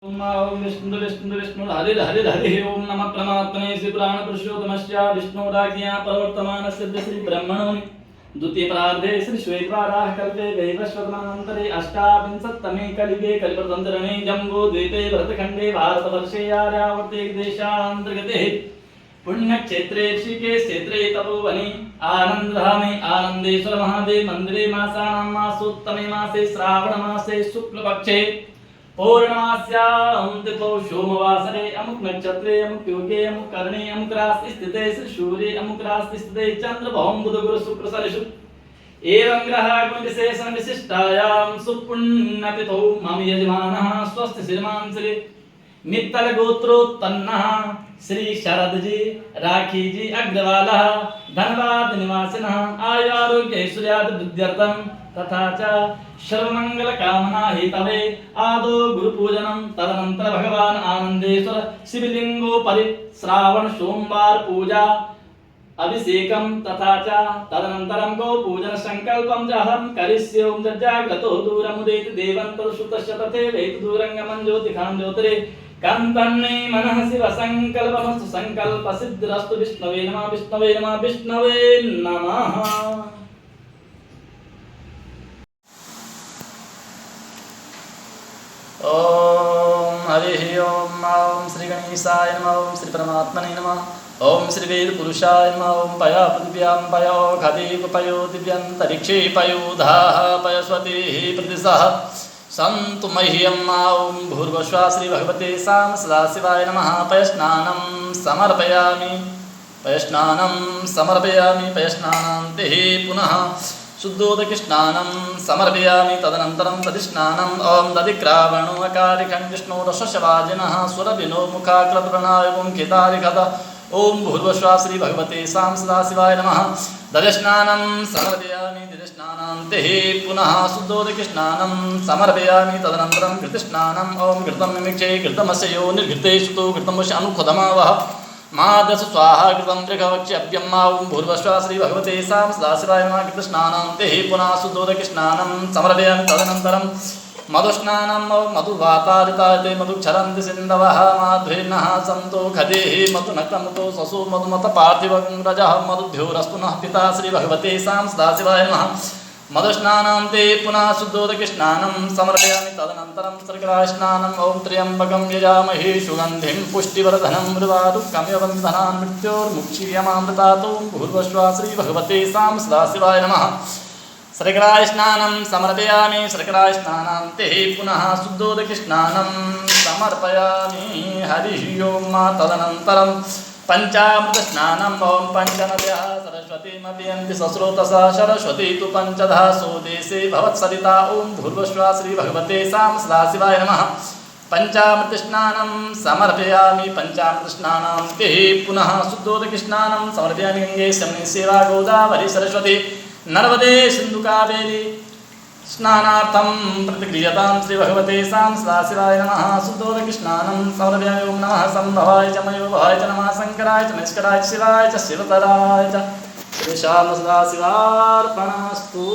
ओम विष्णु विष्णु विष्णु हरि हरि हरि ओम नमः परमात्मने श्री पुराण पुरुषोत्तमस्य विष्णुराज्ञा प्रवर्तमानस्य श्री ब्रह्मणोनि द्वितीय प्रार्धे श्री श्वेतवाराह कल्पे वैवस्वतमन्वन्तरे अष्टाविंशत्तमे कलिगे कलिप्रतन्तरणे जम्बूद्वीपे भरतखण्डे भारतवर्षे आर्यावर्ते देशान्तर्गते पुण्यक्षेत्रे ऋषिकेश क्षेत्रे तपोवने आनन्दधामे आनन्देश्वर महादेव मन्दिरे मासानां मासोत्तमे मासे श्रावणमासे शुक्लपक्षे पौर्णमास्यां तिथौ सोमवासरे अमुक नक्षत्रे अमुक योगे अमुक कर्णे अमुक राशि स्थिते श्री सूर्ये अमुक राशि स्थिते चंद्र भौम बुध गुरु शुक्र शनिषु एवं ग्रह विशेषण विशिष्टायां सुपुण्यतिथौ मम यजमानः स्वस्ति श्रीमान श्री मित्तल गोत्रोत्पन्नः श्री शरद जी राखी जी अग्रवालः धनवाद निवासिनः आयु आरोग्य ऐश्वर्यादि वृद्ध्यर्थं तथा च सर्वमंगल कामना हेतवे आदो गुरु पूजनम तदनंतर भगवान आनंदेश्वर शिवलिंगोपरि श्रावण सोमवार पूजा अभिषेकम तथा च तदनंतरं गो पूजन संकल्पं च अहं करिष्ये ओम जाग्रतो दूरमुदेति देवंतर सुतस्य तथैवेति दूरंगमं ज्योतिखां ज्योतिरे कांतन्ने मनः शिव संकल्पमस्तु संकल्प सिद्धिरस्तु विष्णवे नमः विष्णवे नमः विष्णवे नमः। ओम हरि ओम ओम श्री गणेशाय नमः ओम श्री परमात्मने नमः ओम श्री वेद पुरुषाय नमः ओम पया पृथिव्यां पयो खदेव पयो दिव्यन्तरिक्षे पयोधाः पयस्वतिः प्रतिशः सन्तु मह्यं ओम भूर्भुवः श्री भगवते साम सदाशिवाय नमः पयस्नानं समर्पयामि पयस्नानान्ते पुनः शुद्धोदकस्नानं समर्पयामि तदनन्तरं तदिस्नानं ओम दधिक्रावणोऽकारिकं विष्णोरशशवाजिनः सुरभिनो मुखाकृतप्रणायगुं खितारिखत ओम भूर्भुवः श्री भगवते सां सदाशिवाय नमः दधिस्नानं समर्पयामि दधिस्नानान्ते पुनः शुद्धोदकस्नानं समर्पयामि तदनन्तरं घृतस्नानं ओम घृतं मिमिक्षे घृतमस्य यो निर्घृते सुतो घृतमस्य अनुखदमावः मादस स्वाहा कृतं त्रिकवक्ष्यभ्यं ओम भूर्भुवः श्री भगवते सां सदाशिवाय नमः घृतस्नानान्ते पुनः शुद्धोदकस्नानं समर्पयामि तदनन्तरं मधुस्नानं मधुवातारितायते मधुक्षरन्ति सिन्धवः माध्वेनः सन्तो खदेः मधुनक्तमुतो ससु मधुमतपार्थिवं रजः मधुभ्योरस्तु नः पिता श्री भगवते सां सदाशिवाय नमः मधुस्नानान्ते पुनः शुद्धोदकस्नानं समर्पयामि तदनन्तरं शर्करास्नानं ओम त्र्यम्बकं यजामहे सुगन्धिं पुष्टिवर्धनं मृत्वारुकमिवबन्धनान् मृत्योर्मुक्षीयमामृतात् ओम भूर्भुवः श्री भगवते सां सदाशिवाय नमः शर्करास्नानं समर्पयामि शर्करास्नानान्ते पुनः शुद्धोदकस्नानं समर्पयामि हरि ओम तदनन्तरं पंचामृतस्नानं ओम पंचनद्यः सरस्वतीमपीयन्ति सस्रोतसा सरस्वती तु पंचधा सोदेशे भवत्सरिता ओम भूर्भुवः श्री भगवते सां सदाशिवाय नमः पंचामृतस्नानं समर्पयामि पंचामृतस्नानान्ते पुनः शुद्धोदकस्नानं समर्पयामि गंगे यमुने सेवा गोदावरी सरस्वती नर्मदे सिन्धु कावेरी स्नानार्थं प्रतिक्रियतां श्री भगवते सां सदाशिवाय नमः शुद्धोदकस्नानं समर्पयामि ओम नमः संभवाय च मयोभवाय च नमः शंकराय च निष्कराय च शिवाय च शिवतराय च श्री श्याम सदाशिवार्पणमस्तु।